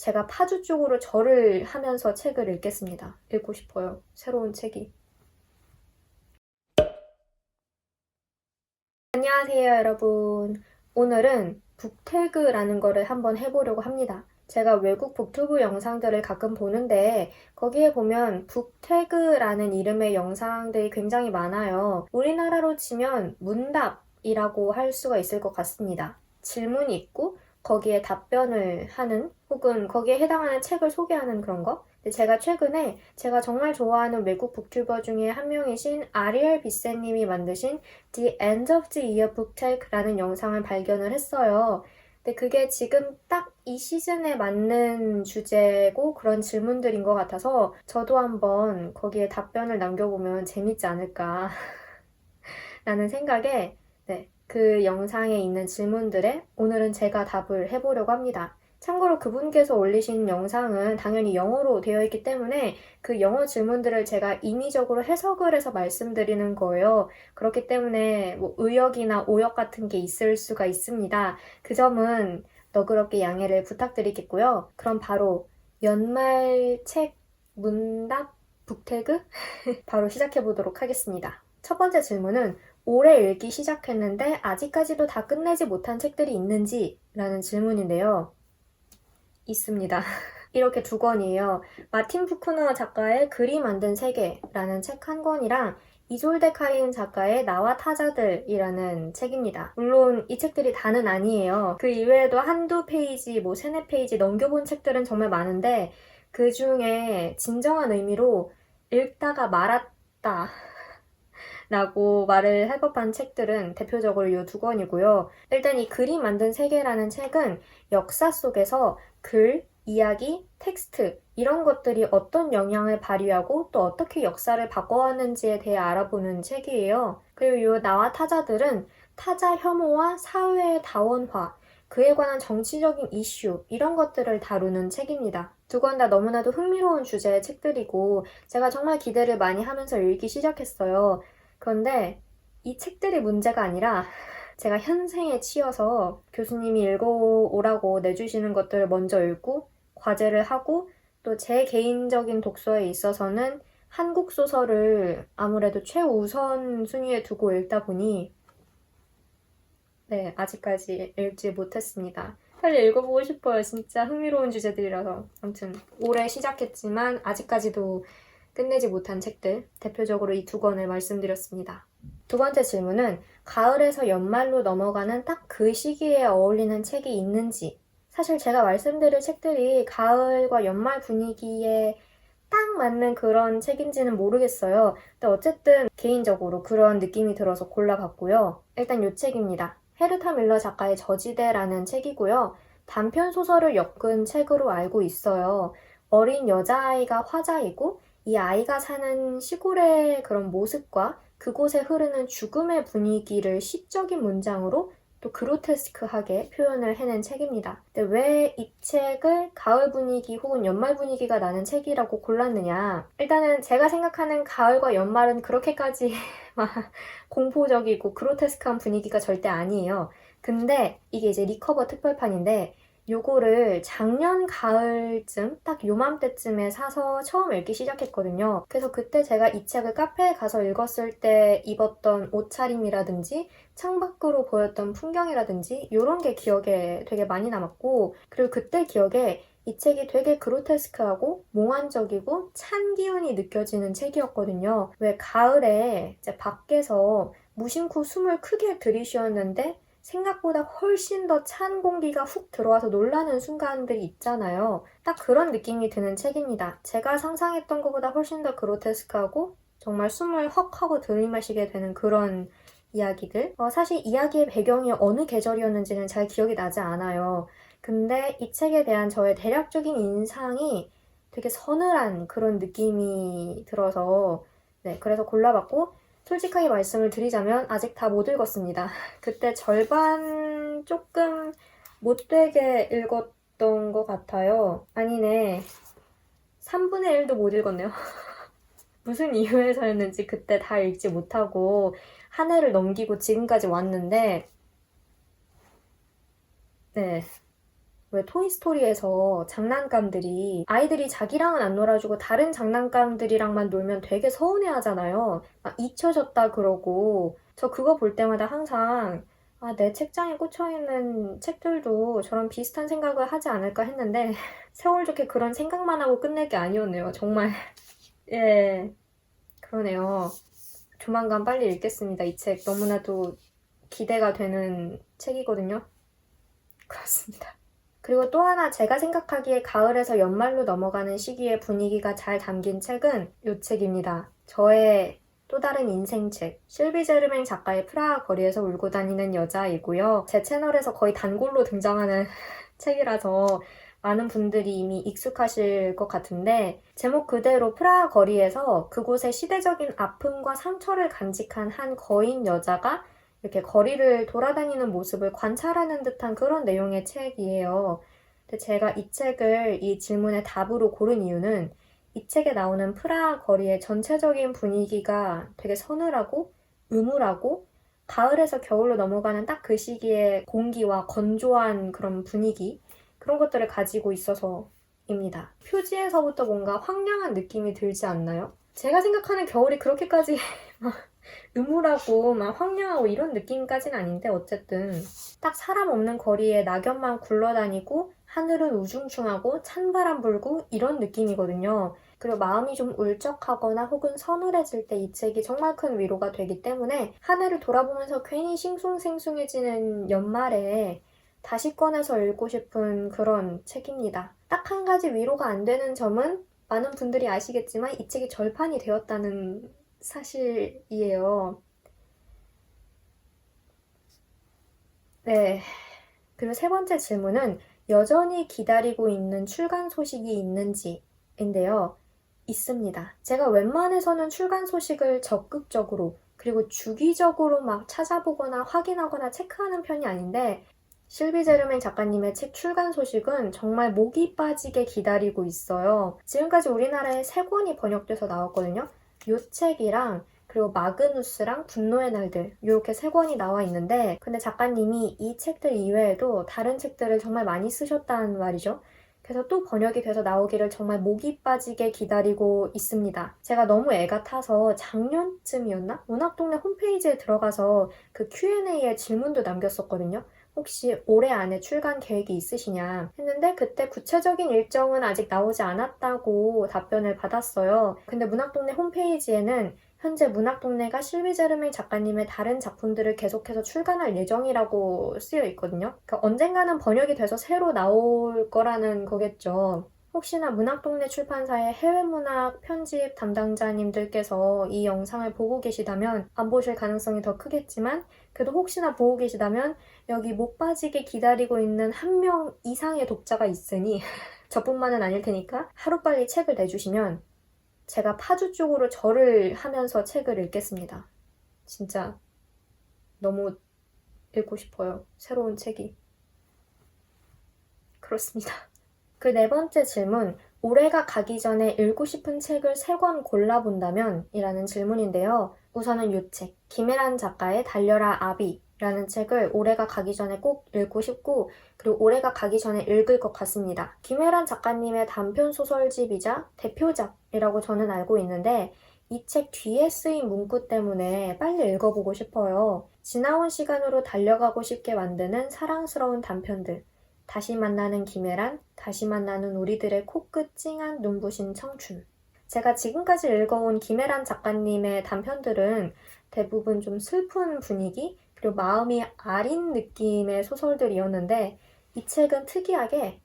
제가 파주 쪽으로 절을 하면서 책을 읽겠습니다. 읽고 싶어요. 새로운 책이. 안녕하세요, 여러분. 오늘은 북태그라는 거를 한번 해보려고 합니다. 제가 외국 북튜브 영상들을 가끔 보는데 거기에 보면 북태그라는 이름의 영상들이 굉장히 많아요. 우리나라로 치면 문답이라고 할 수가 있을 것 같습니다. 질문이 있고 거기에 답변을 하는 혹은 거기에 해당하는 책을 소개하는 그런 거. 근데 제가 최근에 제가 정말 좋아하는 외국 북튜버 중에 한 명이신 아리엘 비세님이 만드신 The End of the Year Booktalk라는 영상을 발견을 했어요. 근데 그게 지금 딱 이 시즌에 맞는 주제고 그런 질문들인 것 같아서 저도 한번 거기에 답변을 남겨보면 재밌지 않을까 라는 생각에 그 영상에 있는 질문들에 오늘은 제가 답을 해보려고 합니다. 참고로 그분께서 올리신 영상은 당연히 영어로 되어 있기 때문에 그 영어 질문들을 제가 인위적으로 해석을 해서 말씀드리는 거예요. 그렇기 때문에 뭐 의역이나 오역 같은 게 있을 수가 있습니다. 그 점은 너그럽게 양해를 부탁드리겠고요. 그럼 바로 연말 책 문답 북태그? 바로 시작해 보도록 하겠습니다. 첫 번째 질문은 올해 읽기 시작했는데 아직까지도 다 끝내지 못한 책들이 있는지? 라는 질문인데요. 있습니다. 이렇게 두 권이에요. 마틴 부크너 작가의 글이 만든 세계라는 책 한 권이랑 이졸데 카린 작가의 나와 타자들이라는 책입니다. 물론 이 책들이 다는 아니에요. 그 이외에도 한두 페이지, 세네 페이지 넘겨본 책들은 정말 많은데 그 중에 진정한 의미로 읽다가 말았다 라고 말을 할 법한 책들은 대표적으로 이 두 권이고요. 일단 이 글이 만든 세계라는 책은 역사 속에서 글, 이야기, 텍스트 이런 것들이 어떤 영향을 발휘하고 또 어떻게 역사를 바꿔왔는지에 대해 알아보는 책이에요. 그리고 이 나와 타자들은 타자 혐오와 사회의 다원화, 그에 관한 정치적인 이슈 이런 것들을 다루는 책입니다. 두 권 다 너무나도 흥미로운 주제의 책들이고 제가 정말 기대를 많이 하면서 읽기 시작했어요. 그런데 이 책들이 문제가 아니라 제가 현생에 치여서 교수님이 읽어오라고 내주시는 것들을 먼저 읽고 과제를 하고 또 제 개인적인 독서에 있어서는 한국 소설을 아무래도 최우선 순위에 두고 읽다 보니 아직까지 읽지 못했습니다. 빨리 읽어보고 싶어요. 진짜 흥미로운 주제들이라서. 아무튼 올해 시작했지만 아직까지도 끝내지 못한 책들, 대표적으로 이 두 권을 말씀드렸습니다. 두 번째 질문은 가을에서 연말로 넘어가는 딱 그 시기에 어울리는 책이 있는지. 사실 제가 말씀드릴 책들이 가을과 연말 분위기에 딱 맞는 그런 책인지는 모르겠어요. 근데 어쨌든 개인적으로 그런 느낌이 들어서 골라봤고요. 일단 이 책입니다. 헤르타 밀러 작가의 저지대라는 책이고요. 단편 소설을 엮은 책으로 알고 있어요. 어린 여자아이가 화자이고 이 아이가 사는 시골의 그런 모습과 그곳에 흐르는 죽음의 분위기를 시적인 문장으로 또 그로테스크하게 표현을 해낸 책입니다. 근데 왜 이 책을 가을 분위기 혹은 연말 분위기가 나는 책이라고 골랐느냐? 일단은 제가 생각하는 가을과 연말은 그렇게까지 막 공포적이고 그로테스크한 분위기가 절대 아니에요. 근데 이게 이제 리커버 특별판인데 요거를 작년 가을쯤 딱 요맘때쯤에 사서 처음 읽기 시작했거든요. 그래서 그때 제가 이 책을 카페에 가서 읽었을 때 입었던 옷차림이라든지 창밖으로 보였던 풍경이라든지 이런 게 기억에 되게 많이 남았고 그리고 그때 기억에 이 책이 되게 그로테스크하고 몽환적이고 찬 기운이 느껴지는 책이었거든요. 왜 가을에 이제 밖에서 무심코 숨을 크게 들이쉬었는데 생각보다 훨씬 더 찬 공기가 훅 들어와서 놀라는 순간들이 있잖아요. 딱 그런 느낌이 드는 책입니다. 제가 상상했던 것보다 훨씬 더 그로테스크하고 정말 숨을 헉 하고 들이마시게 되는 그런 이야기들. 사실 이야기의 배경이 어느 계절이었는지는 잘 기억이 나지 않아요. 근데 이 책에 대한 저의 대략적인 인상이 되게 서늘한 그런 느낌이 들어서 그래서 골라봤고 솔직하게 말씀을 드리자면 아직 다 못 읽었습니다. 그때 절반 조금 못되게 읽었던 것 같아요. 아니네. 3분의 1도 못 읽었네요. 무슨 이유에서였는지 그때 다 읽지 못하고 한 해를 넘기고 지금까지 왔는데 왜 토이스토리에서 장난감들이 아이들이 자기랑은 안 놀아주고 다른 장난감들이랑만 놀면 되게 서운해 하잖아요. 막 잊혀졌다 그러고. 저 그거 볼 때마다 항상 내 책장에 꽂혀있는 책들도 저런 비슷한 생각을 하지 않을까 했는데 세월 좋게 그런 생각만 하고 끝낼 게 아니었네요. 정말. 예, 그러네요. 조만간 빨리 읽겠습니다. 이 책 너무나도 기대가 되는 책이거든요. 그렇습니다. 그리고 또 하나 제가 생각하기에 가을에서 연말로 넘어가는 시기의 분위기가 잘 담긴 책은 이 책입니다. 저의 또 다른 인생책, 실비 제르맹 작가의 프라하 거리에서 울고 다니는 여자이고요. 제 채널에서 거의 단골로 등장하는 책이라서 많은 분들이 이미 익숙하실 것 같은데, 제목 그대로 프라하 거리에서 그곳의 시대적인 아픔과 상처를 간직한 한 거인 여자가 이렇게 거리를 돌아다니는 모습을 관찰하는 듯한 그런 내용의 책이에요. 근데 제가 이 책을 이 질문의 답으로 고른 이유는 이 책에 나오는 프라하 거리의 전체적인 분위기가 되게 서늘하고 음울하고 가을에서 겨울로 넘어가는 딱 그 시기의 공기와 건조한 그런 분위기, 그런 것들을 가지고 있어서입니다. 표지에서부터 뭔가 황량한 느낌이 들지 않나요? 제가 생각하는 겨울이 그렇게까지 막 음울하고 막 황량하고 이런 느낌까지는 아닌데, 어쨌든 딱 사람 없는 거리에 낙엽만 굴러다니고 하늘은 우중충하고 찬바람 불고 이런 느낌이거든요. 그리고 마음이 좀 울적하거나 혹은 서늘해질 때 이 책이 정말 큰 위로가 되기 때문에 하늘을 돌아보면서 괜히 싱숭생숭해지는 연말에 다시 꺼내서 읽고 싶은 그런 책입니다. 딱 한 가지 위로가 안 되는 점은 많은 분들이 아시겠지만 이 책이 절판이 되었다는 사실이에요. 네. 그리고 세 번째 질문은 여전히 기다리고 있는 출간 소식이 있는지인데요. 있습니다. 제가 웬만해서는 출간 소식을 적극적으로 그리고 주기적으로 막 찾아보거나 확인하거나 체크하는 편이 아닌데, 실비 제르맹 작가님의 책 출간 소식은 정말 목이 빠지게 기다리고 있어요. 지금까지 우리나라에 3권이 번역돼서 나왔거든요. 이 책이랑 그리고 마그누스랑 분노의 날들, 이렇게 3권이 나와 있는데, 근데 작가님이 이 책들 이외에도 다른 책들을 정말 많이 쓰셨다는 말이죠. 그래서 또 번역이 돼서 나오기를 정말 목이 빠지게 기다리고 있습니다. 제가 너무 애가 타서 작년쯤이었나? 문학동네 홈페이지에 들어가서 그 Q&A에 질문도 남겼었거든요. 혹시 올해 안에 출간 계획이 있으시냐 했는데, 그때 구체적인 일정은 아직 나오지 않았다고 답변을 받았어요. 근데 문학동네 홈페이지에는 현재 문학동네가 실비 제르맹 작가님의 다른 작품들을 계속해서 출간할 예정이라고 쓰여 있거든요. 그러니까 언젠가는 번역이 돼서 새로 나올 거라는 거겠죠. 혹시나 문학동네 출판사의 해외문학 편집 담당자님들께서 이 영상을 보고 계시다면, 안 보실 가능성이 더 크겠지만 그래도 혹시나 보고 계시다면 여기 목 빠지게 기다리고 있는 1명 이상의 독자가 있으니 저뿐만은 아닐 테니까 하루빨리 책을 내주시면 제가 파주 쪽으로 절을 하면서 책을 읽겠습니다. 진짜 너무 읽고 싶어요. 새로운 책이. 그렇습니다. 그 네 번째 질문, 올해가 가기 전에 읽고 싶은 책을 3권 골라본다면? 이라는 질문인데요. 우선은 이 책, 김혜란 작가의 달려라 아비 라는 책을 올해가 가기 전에 꼭 읽고 싶고, 그리고 올해가 가기 전에 읽을 것 같습니다. 김혜란 작가님의 단편 소설집이자 대표작이라고 저는 알고 있는데, 이 책 뒤에 쓰인 문구 때문에 빨리 읽어보고 싶어요. 지나온 시간으로 달려가고 싶게 만드는 사랑스러운 단편들, 다시 만나는 김혜란, 다시 만나는 우리들의 코끝 찡한 눈부신 청춘. 제가 지금까지 읽어온 김혜란 작가님의 단편들은 대부분 좀 슬픈 분위기, 그리고 마음이 아린 느낌의 소설들이었는데, 이 책은 특이하게?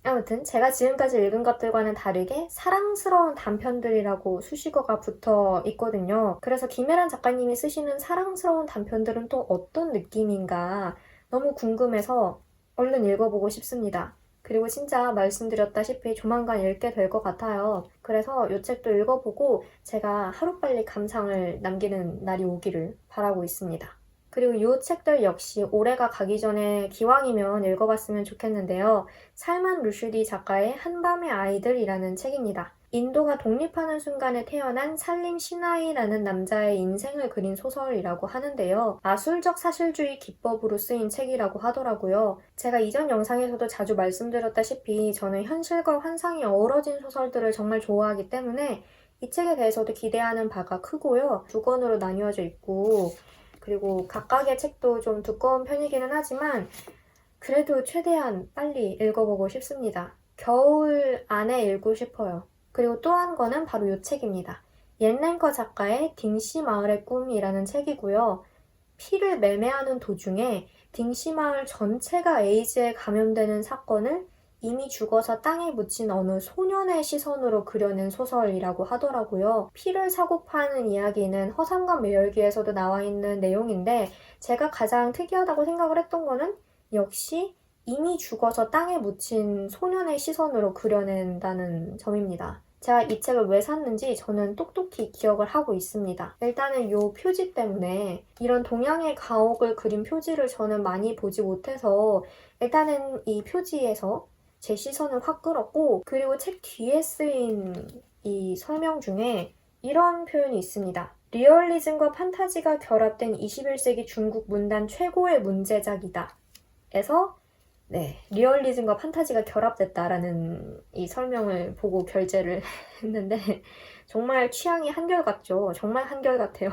아무튼 제가 지금까지 읽은 것들과는 다르게 사랑스러운 단편들이라고 수식어가 붙어 있거든요. 그래서 김혜란 작가님이 쓰시는 사랑스러운 단편들은 또 어떤 느낌인가 너무 궁금해서 얼른 읽어보고 싶습니다. 그리고 진짜 말씀드렸다시피 조만간 읽게 될 것 같아요. 그래서 이 책도 읽어보고 제가 하루빨리 감상을 남기는 날이 오기를 바라고 있습니다. 그리고 이 책들 역시 올해가 가기 전에 기왕이면 읽어봤으면 좋겠는데요. 살만 루슈디 작가의 한밤의 아이들이라는 책입니다. 인도가 독립하는 순간에 태어난 살림 시나이라는 남자의 인생을 그린 소설이라고 하는데요. 아술적 사실주의 기법으로 쓰인 책이라고 하더라고요. 제가 이전 영상에서도 자주 말씀드렸다시피 저는 현실과 환상이 어우러진 소설들을 정말 좋아하기 때문에 이 책에 대해서도 기대하는 바가 크고요. 두 권으로 나뉘어져 있고 그리고 각각의 책도 좀 두꺼운 편이기는 하지만 그래도 최대한 빨리 읽어보고 싶습니다. 겨울 안에 읽고 싶어요. 그리고 또 한 권은 바로 이 책입니다. 옌랭커 작가의 딩시 마을의 꿈이라는 책이고요. 피를 매매하는 도중에 딩시 마을 전체가 에이즈에 감염되는 사건을 이미 죽어서 땅에 묻힌 어느 소년의 시선으로 그려낸 소설이라고 하더라고요. 피를 사고 파는 이야기는 허상과 매열기에서도 나와 있는 내용인데 제가 가장 특이하다고 생각을 했던 거는 역시 이미 죽어서 땅에 묻힌 소년의 시선으로 그려낸다는 점입니다. 제가 이 책을 왜 샀는지 저는 똑똑히 기억을 하고 있습니다. 일단은 이 표지 때문에 이런 동양의 가옥을 그린 표지를 저는 많이 보지 못해서 일단은 이 표지에서 제 시선을 확 끌었고 그리고 책 뒤에 쓰인 이 설명 중에 이런 표현이 있습니다. 리얼리즘과 판타지가 결합된 21세기 중국 문단 최고의 문제작이다. 에서 리얼리즘과 판타지가 결합됐다라는 이 설명을 보고 결제를 했는데 정말 취향이 한결같죠. 정말 한결같아요.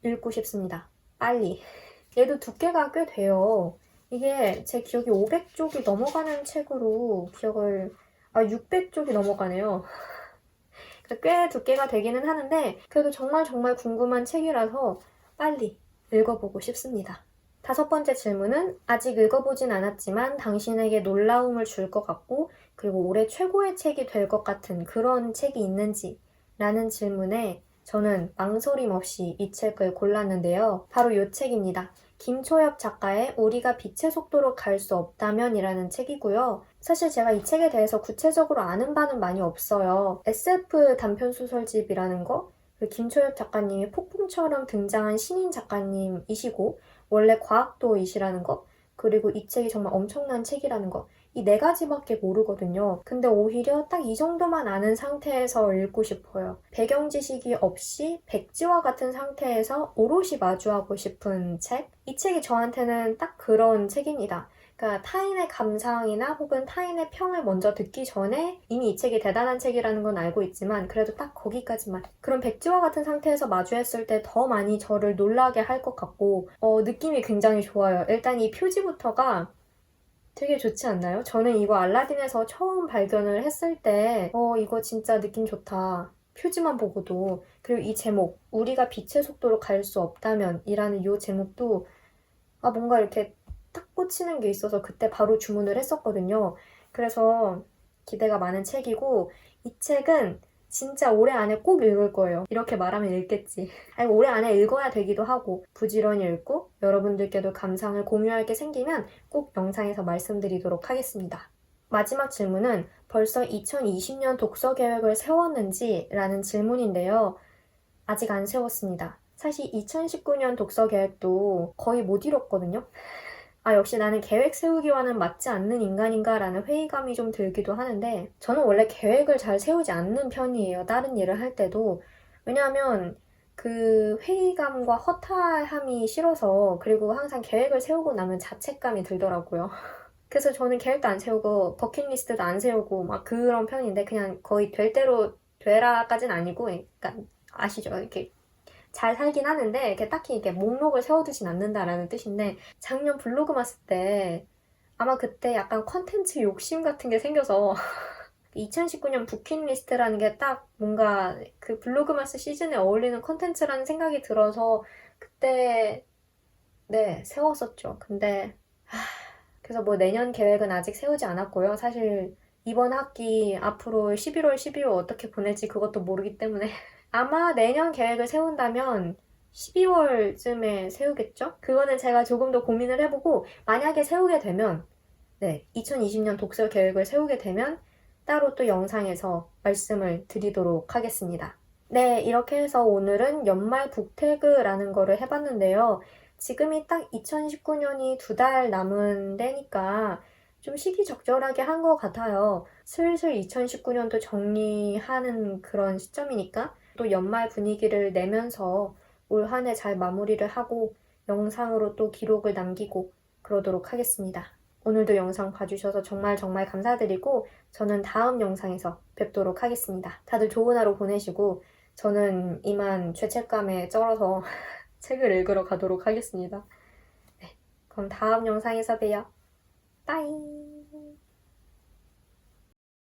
읽고 싶습니다. 빨리. 얘도 두께가 꽤 돼요. 이게 제 기억이 500쪽이 넘어가는 책으로 600쪽이 넘어가네요. 꽤 두께가 되기는 하는데 그래도 정말 궁금한 책이라서 빨리 읽어보고 싶습니다. 5번째 질문은 아직 읽어보진 않았지만 당신에게 놀라움을 줄 것 같고 그리고 올해 최고의 책이 될 것 같은 그런 책이 있는지 라는 질문에 저는 망설임 없이 이 책을 골랐는데요. 바로 이 책입니다. 김초엽 작가의 우리가 빛의 속도로 갈 수 없다면 이라는 책이고요. 사실 제가 이 책에 대해서 구체적으로 아는 바는 많이 없어요. SF 단편소설집이라는 거, 김초엽 작가님이 폭풍처럼 등장한 신인 작가님이시고 원래 과학도이시라는 거, 그리고 이 책이 정말 엄청난 책이라는 거, 이 4가지밖에 모르거든요. 근데 오히려 딱 이 정도만 아는 상태에서 읽고 싶어요. 배경 지식이 없이 백지와 같은 상태에서 오롯이 마주하고 싶은 책? 이 책이 저한테는 딱 그런 책입니다. 그러니까 타인의 감상이나 혹은 타인의 평을 먼저 듣기 전에 이미 이 책이 대단한 책이라는 건 알고 있지만 그래도 딱 거기까지만. 그런 백지와 같은 상태에서 마주했을 때 더 많이 저를 놀라게 할 것 같고 느낌이 굉장히 좋아요. 일단 이 표지부터가 되게 좋지 않나요? 저는 이거 알라딘에서 처음 발견을 했을 때 이거 진짜 느낌 좋다. 표지만 보고도. 그리고 이 제목, 우리가 빛의 속도로 갈 수 없다면 이라는 이 제목도 뭔가 이렇게 딱 꽂히는 게 있어서 그때 바로 주문을 했었거든요. 그래서 기대가 많은 책이고 이 책은 진짜 올해 안에 꼭 읽을 거예요. 이렇게 말하면 읽겠지. 아니, 올해 안에 읽어야 되기도 하고 부지런히 읽고 여러분들께도 감상을 공유할 게 생기면 꼭 영상에서 말씀드리도록 하겠습니다. 마지막 질문은 벌써 2020년 독서 계획을 세웠는지? 라는 질문인데요. 아직 안 세웠습니다. 사실 2019년 독서 계획도 거의 못 이뤘거든요. 역시 나는 계획 세우기와는 맞지 않는 인간인가 라는 회의감이 좀 들기도 하는데 저는 원래 계획을 잘 세우지 않는 편이에요. 다른 일을 할 때도. 왜냐하면 그 회의감과 허탈함이 싫어서 그리고 항상 계획을 세우고 나면 자책감이 들더라고요. 그래서 저는 계획도 안 세우고 버킷리스트도 안 세우고 막 그런 편인데 그냥 거의 될 대로 되라까진 아니고 그러니까 아시죠? 이렇게 잘 살긴 하는데 딱히 이렇게 목록을 세워두진 않는다라는 뜻인데 작년 블로그마스 때 아마 그때 약간 컨텐츠 욕심 같은 게 생겨서 2019년 부킷리스트라는 게 딱 뭔가 그 블로그마스 시즌에 어울리는 컨텐츠라는 생각이 들어서 그때 세웠었죠. 근데 그래서 뭐 내년 계획은 아직 세우지 않았고요. 사실 이번 학기 앞으로 11월, 12월 어떻게 보낼지 그것도 모르기 때문에 아마 내년 계획을 세운다면 12월쯤에 세우겠죠? 그거는 제가 조금 더 고민을 해보고 만약에 세우게 되면 2020년 독서 계획을 세우게 되면 따로 또 영상에서 말씀을 드리도록 하겠습니다. 이렇게 해서 오늘은 연말 북태그라는 거를 해봤는데요. 지금이 딱 2019년이 2달 남은 때니까 좀 시기적절하게 한 것 같아요. 슬슬 2019년도 정리하는 그런 시점이니까 또 연말 분위기를 내면서 올 한 해 잘 마무리를 하고 영상으로 또 기록을 남기고 그러도록 하겠습니다. 오늘도 영상 봐주셔서 정말 정말 감사드리고 저는 다음 영상에서 뵙도록 하겠습니다. 다들 좋은 하루 보내시고 저는 이만 죄책감에 쩔어서 책을 읽으러 가도록 하겠습니다. 네, 그럼 다음 영상에서 봬요. 빠이.